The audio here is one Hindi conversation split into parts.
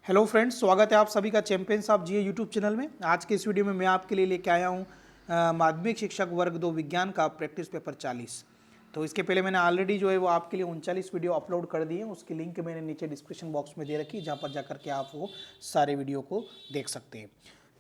हेलो फ्रेंड्स, स्वागत है आप सभी का champions of GA YouTube channel में। आज के इस वीडियो में मैं आपके लिए लेके आया हूँ माध्यमिक शिक्षक वर्ग 2 विज्ञान का प्रैक्टिस पेपर 40। तो इसके पहले मैंने ऑलरेडी जो है वो आपके लिए 39 वीडियो अपलोड कर दिए हैं। उसकी लिंक मैंने नीचे डिस्क्रिप्शन बॉक्स में दे रखी है, जहाँ पर जाकर के आप वो सारे वीडियो को देख सकते हैं।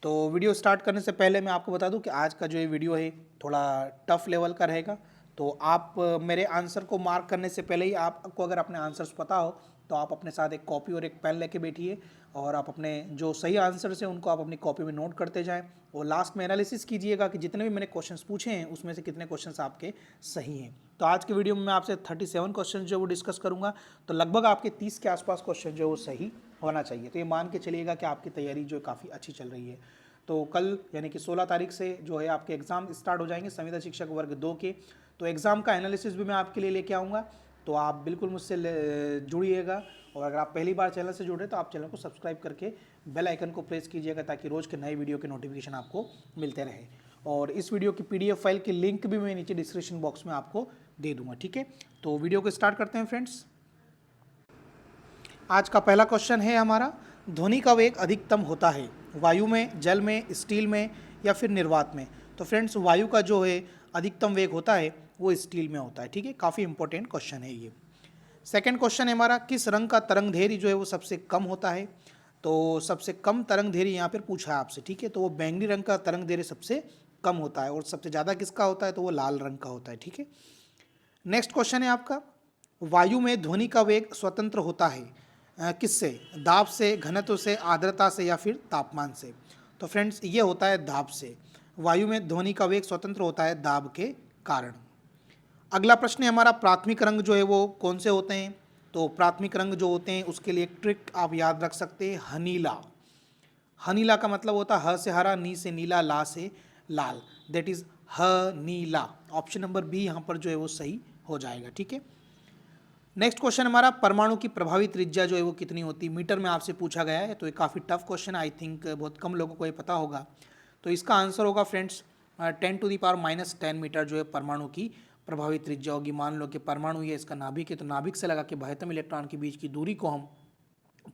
तो वीडियो स्टार्ट करने से पहले मैं आपको बता दूँ कि आज का जो ये वीडियो है थोड़ा टफ लेवल का रहेगा। तो आप मेरे आंसर को मार्क करने से पहले ही आपको अगर अपने आंसर्स पता हो तो आप अपने साथ एक कॉपी और एक पेन लेके बैठिए और आप अपने जो सही आंसर्स हैं उनको आप अपनी कॉपी में नोट करते जाएं और लास्ट में एनालिसिस कीजिएगा कि जितने भी मैंने क्वेश्चंस पूछे हैं उसमें से कितने क्वेश्चंस आपके सही हैं। तो आज के वीडियो में मैं आपसे 37 क्वेश्चन जो है वो डिस्कस करूंगा। तो लगभग आपके 30 के आसपास क्वेश्चन जो है वो सही होना चाहिए। तो ये मान के चलिएगा कि आपकी तैयारी जो है काफ़ी अच्छी चल रही है। तो कल यानी कि 16 तारीख से जो है आपके एग्ज़ाम स्टार्ट हो जाएंगे संविदा शिक्षक वर्ग 2 के। तो एग्ज़ाम का एनालिसिस भी मैं आपके लिए लेके आऊँगा। तो आप बिल्कुल मुझसे जुड़िएगा और अगर आप पहली बार चैनल से जुड़े तो आप चैनल को सब्सक्राइब करके बेल आइकन को प्रेस कीजिएगा ताकि रोज़ के नए वीडियो के नोटिफिकेशन आपको मिलते रहे। और इस वीडियो की पीडीएफ फाइल की लिंक भी मैं नीचे डिस्क्रिप्शन बॉक्स में आपको दे दूंगा। ठीक है, तो वीडियो को स्टार्ट करते हैं फ्रेंड्स। आज का पहला क्वेश्चन है हमारा, ध्वनि का वेग अधिकतम होता है वायु में, जल में, स्टील में या फिर निर्वात में। तो फ्रेंड्स वायु का जो है अधिकतम वेग होता है वो स्टील में होता है। ठीक है, काफ़ी इंपॉर्टेंट क्वेश्चन है ये। सेकंड क्वेश्चन है हमारा, किस रंग का तरंग धैर्य जो है वो सबसे कम होता है। तो सबसे कम तरंग धैर्य यहाँ पर पूछा है आपसे। ठीक है, तो वो बैंगनी रंग का तरंग धैर्य सबसे कम होता है और सबसे ज़्यादा किसका होता है तो वो लाल रंग का होता है। ठीक है, नेक्स्ट क्वेश्चन है आपका, वायु में ध्वनि का वेग स्वतंत्र होता है किससे, दाब से, घनत्व से, आर्द्रता से या फिर तापमान से। तो फ्रेंड्स ये होता है दाब से। वायु में ध्वनि का वेग स्वतंत्र होता है दाब के कारण। अगला प्रश्न है हमारा, प्राथमिक रंग जो है वो कौन से होते हैं। तो प्राथमिक रंग जो होते हैं उसके लिए एक ट्रिक आप याद रख सकते हैं, हनीला। हनीला का मतलब होता है ह से हरा, नी से नीला, ला से लाल, दैट इज ह नीला। ऑप्शन नंबर बी यहाँ पर जो है वो सही हो जाएगा। ठीक है, नेक्स्ट क्वेश्चन हमारा, परमाणु की प्रभावी त्रिज्या जो है वो कितनी होती है, मीटर में आपसे पूछा गया है। तो ये काफ़ी टफ क्वेश्चन, आई थिंक बहुत कम लोगों को ये पता होगा। तो इसका आंसर होगा फ्रेंड्स 10⁻⁻10 मीटर जो है परमाणु की प्रभावी त्रिज्या होगी। मान लो कि परमाणु ये इसका नाभिक है, तो नाभिक से लगा के बाह्यतम इलेक्ट्रॉन के बीच की दूरी को हम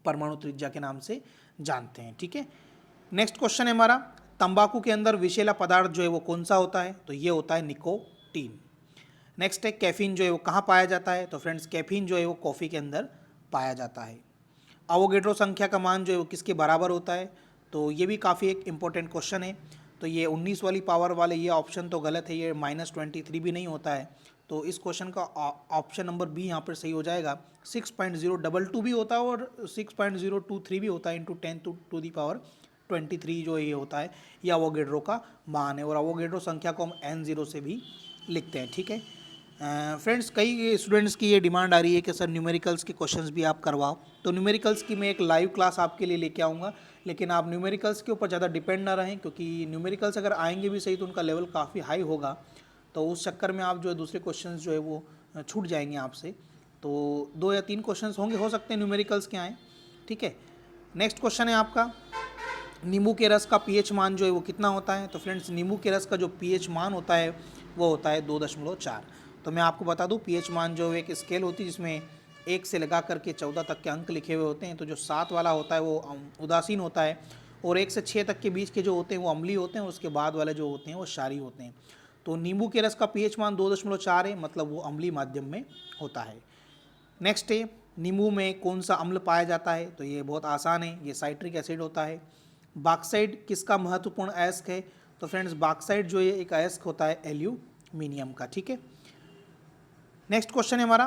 परमाणु त्रिज्या के नाम से जानते हैं। ठीक है, नेक्स्ट क्वेश्चन है हमारा, तंबाकू के अंदर विषैला पदार्थ जो है वो कौन सा होता है। तो ये होता है निकोटीन। नेक्स्ट है, कैफीन जो है वो कहाँ पाया जाता है। तो फ्रेंड्स कैफीन जो है वो कॉफ़ी के अंदर पाया जाता है। अवोगेड्रो संख्या का मान जो है वो किसके बराबर होता है। तो ये भी काफ़ी एक इम्पोर्टेंट क्वेश्चन है। तो ये 19 वाली पावर वाले ये ऑप्शन तो गलत है, ये -23 भी नहीं होता है। तो इस क्वेश्चन का ऑप्शन नंबर बी यहाँ पर सही हो जाएगा। 6.022 भी होता है और 6.023 भी होता है, इंटू 10⁻23 जो ये होता है, ये अवोगेड्रो का मान है। और अवोगेड्रो संख्या को हम n0 से भी लिखते हैं। ठीक है फ्रेंड्स, कई स्टूडेंट्स की ये डिमांड आ रही है कि सर न्यूमेरिकल्स के क्वेश्चंस भी आप करवाओ। तो न्यूमेरिकल्स की मैं एक लाइव क्लास आपके लिए लेके आऊँगा, लेकिन आप न्यूमेरिकल्स के ऊपर ज़्यादा डिपेंड ना रहें, क्योंकि न्यूमेरिकल्स अगर आएंगे भी सही तो उनका लेवल काफ़ी हाई होगा। तो उस चक्कर में आप जो है दूसरे क्वेश्चंस जो है वो छूट जाएंगे आपसे। तो 2 या 3 क्वेश्चंस होंगे, हो सकते हैं न्यूमेरिकल्स के आएँ। ठीक है, नेक्स्ट क्वेश्चन है आपका, नींबू के रस का पीएच मान जो है वो कितना होता है। तो फ्रेंड्स नींबू के रस का जो पीएच मान होता है वो होता है 2.4। तो मैं आपको बता दूं, पीएच मान जो एक स्केल होती है जिसमें 1 से लगा करके 14 तक के अंक लिखे हुए होते हैं। तो जो 7 वाला होता है वो उदासीन होता है और 1 से 6 तक के बीच के जो होते हैं वो अम्लीय होते हैं, उसके बाद वाले जो होते हैं वो क्षारीय होते हैं। तो नींबू के रस का पीएच मान 2.4 है, मतलब वो अम्लीय माध्यम में होता है। नेक्स्ट है, नींबू में कौन सा अम्ल पाया जाता है। तो ये बहुत आसान है, ये साइट्रिक एसिड होता है। बॉक्साइट किसका महत्वपूर्ण अयस्क है। तो फ्रेंड्स बॉक्साइट जो है एक अयस्क होता है एल्यूमिनियम का। ठीक है, नेक्स्ट क्वेश्चन है हमारा,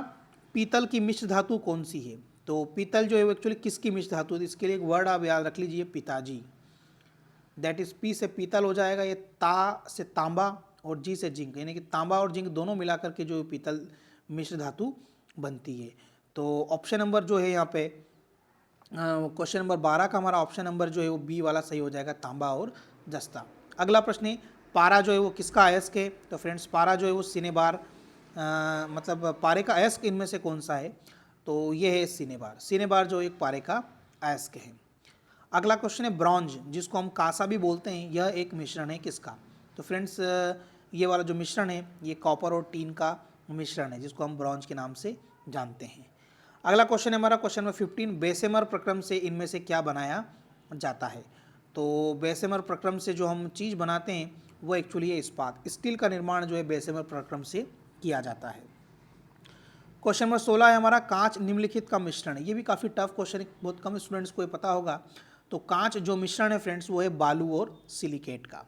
पीतल की मिश्र धातु कौन सी है। तो पीतल जो है वो एक्चुअली किसकी मिश्र धातु है, इसके लिए एक वर्ड आप याद रख लीजिए, पिताजी। दैट इज पी से पीतल हो जाएगा, ये ता से तांबा और जी से जिंक, यानी कि तांबा और जिंक दोनों मिला करके जो पीतल मिश्र धातु बनती है। तो ऑप्शन नंबर जो है यहाँ पे क्वेश्चन नंबर 12 का हमारा ऑप्शन नंबर जो है वो बी वाला सही हो जाएगा, तांबा और जस्ता। अगला प्रश्न है, पारा जो है वो किसका अयस्क है। तो फ्रेंड्स पारा जो है वो सिनेबार, मतलब पारे का अयस्क इनमें से कौन सा है। तो ये है सिनेबार। सिनेबार जो एक पारे का अयस्क है। अगला क्वेश्चन है, ब्रॉन्ज जिसको हम कांसा भी बोलते हैं, यह एक मिश्रण है किसका। तो फ्रेंड्स ये वाला जो मिश्रण है ये कॉपर और टीन का मिश्रण है, जिसको हम ब्रॉन्ज के नाम से जानते हैं। अगला क्वेश्चन है हमारा क्वेश्चन नंबर 15, बेसेमर प्रक्रम से इनमें से क्या बनाया जाता है। तो बेसेमर प्रक्रम से जो हम चीज़ बनाते हैं वो एक्चुअली है इस्पात। स्टील का निर्माण जो है बेसेमर प्रक्रम से किया जाता है। क्वेश्चन नंबर 16 है हमारा, कांच निम्नलिखित का मिश्रण है। ये भी काफ़ी टफ क्वेश्चन है, बहुत कम स्टूडेंट्स को ये पता होगा। तो कांच जो मिश्रण है फ्रेंड्स वो है बालू और सिलिकेट का।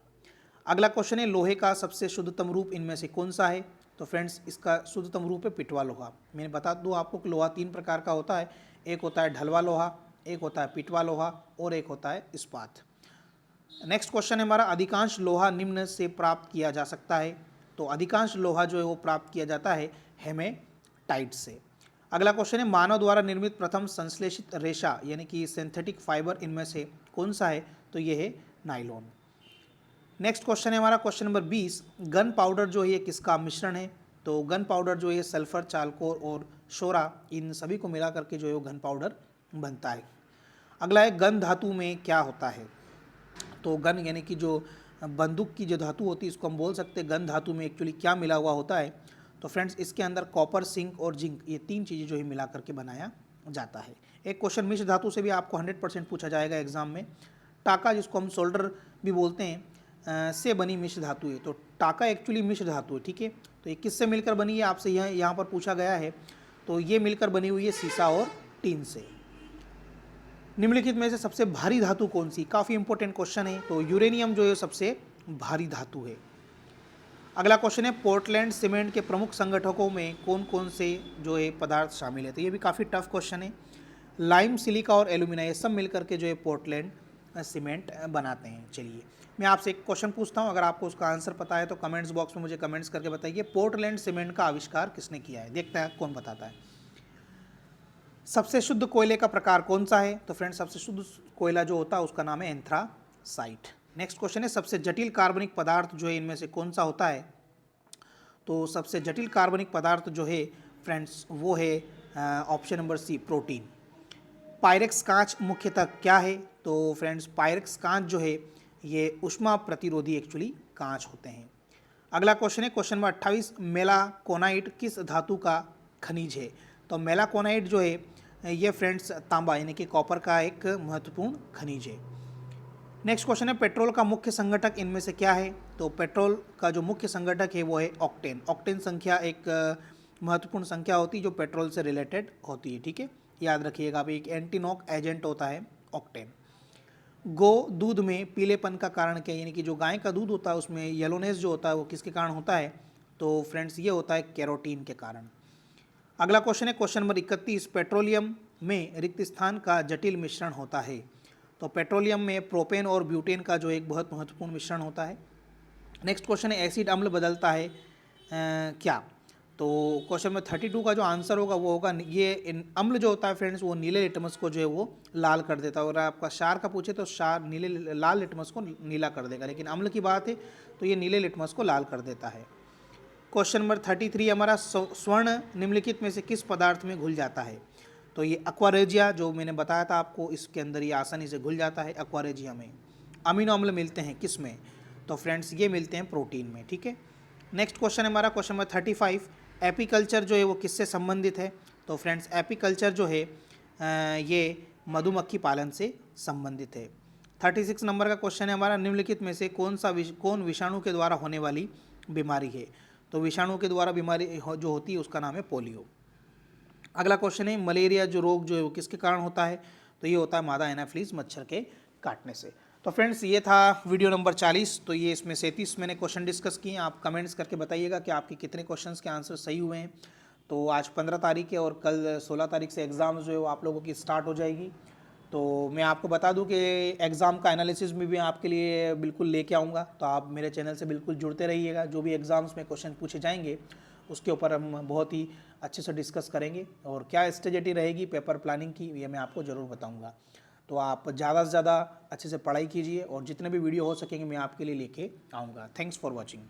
अगला क्वेश्चन है, लोहे का सबसे शुद्धतम रूप इनमें से कौन सा है। तो फ्रेंड्स इसका शुद्धतम रूप है पिटवा लोहा। मैंने बता दूं आपको कि लोहा 3 प्रकार का होता है, एक होता है ढलवा लोहा, एक होता है पिटवा लोहा और एक होता है इस्पात। नेक्स्ट क्वेश्चन है हमारा, अधिकांश लोहा निम्न से प्राप्त किया जा सकता है। तो अधिकांश लोहा जो है वो प्राप्त किया जाता है हेमेटाइट से। अगला क्वेश्चन है, मानव द्वारा निर्मित प्रथम संश्लेषित रेशा यानी कि सिंथेटिक फाइबर इनमें से कौन सा है। तो ये है नाइलॉन। नेक्स्ट क्वेश्चन है हमारा क्वेश्चन नंबर 20, गन पाउडर जो है ये किसका मिश्रण है। तो गन पाउडर जो है सल्फर, चालकोर और शोरा, इन सभी को मिला करके जो है वो गन पाउडर बनता है। अगला है, गन धातु में क्या होता है। तो गन यानी कि जो बंदूक की जो धातु होती है इसको हम बोल सकते हैं गन धातु में एक्चुअली क्या मिला हुआ होता है। तो फ्रेंड्स इसके अंदर कॉपर, सिंक और जिंक, ये 3 चीज़ें जो है मिला करके बनाया जाता है। एक क्वेश्चन मिश्र धातु से भी आपको 100% पूछा जाएगा एग्जाम में। टाका, जिसको हम सोल्डर भी बोलते हैं, से बनी मिश्र धातु है। तो टाका एक्चुअली मिश्र धातु है, ठीक है। तो ये किससे मिलकर बनी है आपसे यहाँ पर पूछा गया है। तो ये मिलकर बनी हुई है सीसा और टीन से। निम्नलिखित में से सबसे भारी धातु कौन सी, काफ़ी इंपॉर्टेंट क्वेश्चन है। तो यूरेनियम जो है सबसे भारी धातु है। अगला क्वेश्चन है, पोर्टलैंड सीमेंट के प्रमुख संगठकों में कौन कौन से जो है पदार्थ शामिल है। तो ये भी काफ़ी टफ क्वेश्चन है। लाइम, सिलिका और एल्यूमिना, ये सब मिलकर के जो है पोर्टलैंड सीमेंट बनाते हैं। चलिए मैं आपसे एक क्वेश्चन पूछता हूँ, अगर आपको उसका आंसर पता है तो कमेंट्स बॉक्स में मुझे कमेंट्स करके बताइए, पोर्टलैंड सीमेंट का आविष्कार किसने किया है। देखते हैं कौन बताता है। सबसे शुद्ध कोयले का प्रकार कौन सा है। तो फ्रेंड्स सबसे शुद्ध कोयला जो होता है उसका नाम है एंथ्रासाइट। नेक्स्ट क्वेश्चन है, सबसे जटिल कार्बनिक पदार्थ जो है इनमें से कौन सा होता है। तो सबसे जटिल कार्बनिक पदार्थ जो है फ्रेंड्स वो है option number C, protein. Pyrex कांच मुख्यतः क्या है। तो फ्रेंड्स पायरेक्स कांच जो है ये ऊष्मा प्रतिरोधी एक्चुअली कांच होते हैं। अगला क्वेश्चन है क्वेश्चन नंबर 28, मेलाकोनाइट किस धातु का खनिज है। तो मेलाकोनाइट जो है ये फ्रेंड्स तांबा यानी कि कॉपर का एक महत्वपूर्ण खनिज है। नेक्स्ट क्वेश्चन है, पेट्रोल का मुख्य संगठक इनमें से क्या है। तो पेट्रोल का जो मुख्य संगठक है वो है ऑक्टेन। ऑक्टेन संख्या एक महत्वपूर्ण संख्या होती है जो पेट्रोल से रिलेटेड होती है, ठीक है, याद रखिएगा। आप एक एंटीनॉक एजेंट होता है ऑक्टेन। गो दूध में पीलेपन का कारण क्या है, यानी कि जो गाय का दूध होता है उसमें येलोनेस जो होता है वो किसके कारण होता है। तो फ्रेंड्स ये होता है कैरोटीन के कारण। अगला क्वेश्चन है क्वेश्चन नंबर 31, पेट्रोलियम में रिक्त स्थान का जटिल मिश्रण होता है। तो पेट्रोलियम में प्रोपेन और ब्यूटेन का जो एक बहुत महत्वपूर्ण मिश्रण होता है। नेक्स्ट क्वेश्चन है, एसिड अम्ल बदलता है क्या। तो क्वेश्चन में 32 का जो आंसर होगा वो होगा ये अम्ल जो होता है फ्रेंड्स वो नीले लिटमस को जो है वो लाल कर देता है। और आपका क्षार का पूछे तो क्षार नीले लाल लिटमस को नीला कर देगा, लेकिन अम्ल की बात है तो ये नीले लिटमस को लाल कर देता है। क्वेश्चन नंबर 33 हमारा, स्वर्ण निम्नलिखित में से किस पदार्थ में घुल जाता है। तो ये एक्वारेजिया जो मैंने बताया था आपको, इसके अंदर ये आसानी से घुल जाता है एक्वारेजिया में। अमीनो अम्ल मिलते हैं किस में। तो फ्रेंड्स ये मिलते हैं प्रोटीन में, ठीक है। नेक्स्ट क्वेश्चन है हमारा क्वेश्चन नंबर 35, एपीकल्चर जो है वो किससे संबंधित है। तो फ्रेंड्स एपीकल्चर जो है ये मधुमक्खी पालन से संबंधित है। 36 नंबर का क्वेश्चन है हमारा, निम्नलिखित में से कौन विषाणु के द्वारा होने वाली बीमारी है। तो विषाणु के द्वारा बीमारी जो होती है उसका नाम है पोलियो। अगला क्वेश्चन है, मलेरिया जो रोग जो है वो किसके कारण होता है। तो ये होता है मादा एनाफिलीज मच्छर के काटने से। तो फ्रेंड्स ये था वीडियो नंबर 40। तो ये इसमें 37 मैंने क्वेश्चन डिस्कस किए। आप कमेंट्स करके बताइएगा कि आपके कितने क्वेश्चंस के आंसर सही हुए हैं। तो आज 15 तारीख है और कल 16 तारीख से एग्ज़ाम जो है वो आप लोगों की स्टार्ट हो जाएगी। तो मैं आपको बता दूं कि एग्ज़ाम का एनालिसिस में भी आपके लिए बिल्कुल लेके आऊँगा। तो आप मेरे चैनल से बिल्कुल जुड़ते रहिएगा। जो भी एग्ज़ाम्स में क्वेश्चन पूछे जाएंगे उसके ऊपर हम बहुत ही अच्छे से डिस्कस करेंगे और क्या स्ट्रेटेजी रहेगी पेपर प्लानिंग की ये मैं आपको ज़रूर बताऊंगा। तो आप ज़्यादा से ज़्यादा अच्छे से पढ़ाई कीजिए और जितने भी वीडियो हो सकेंगे मैं आपके लिए लेके आऊँगा। Thanks for watching.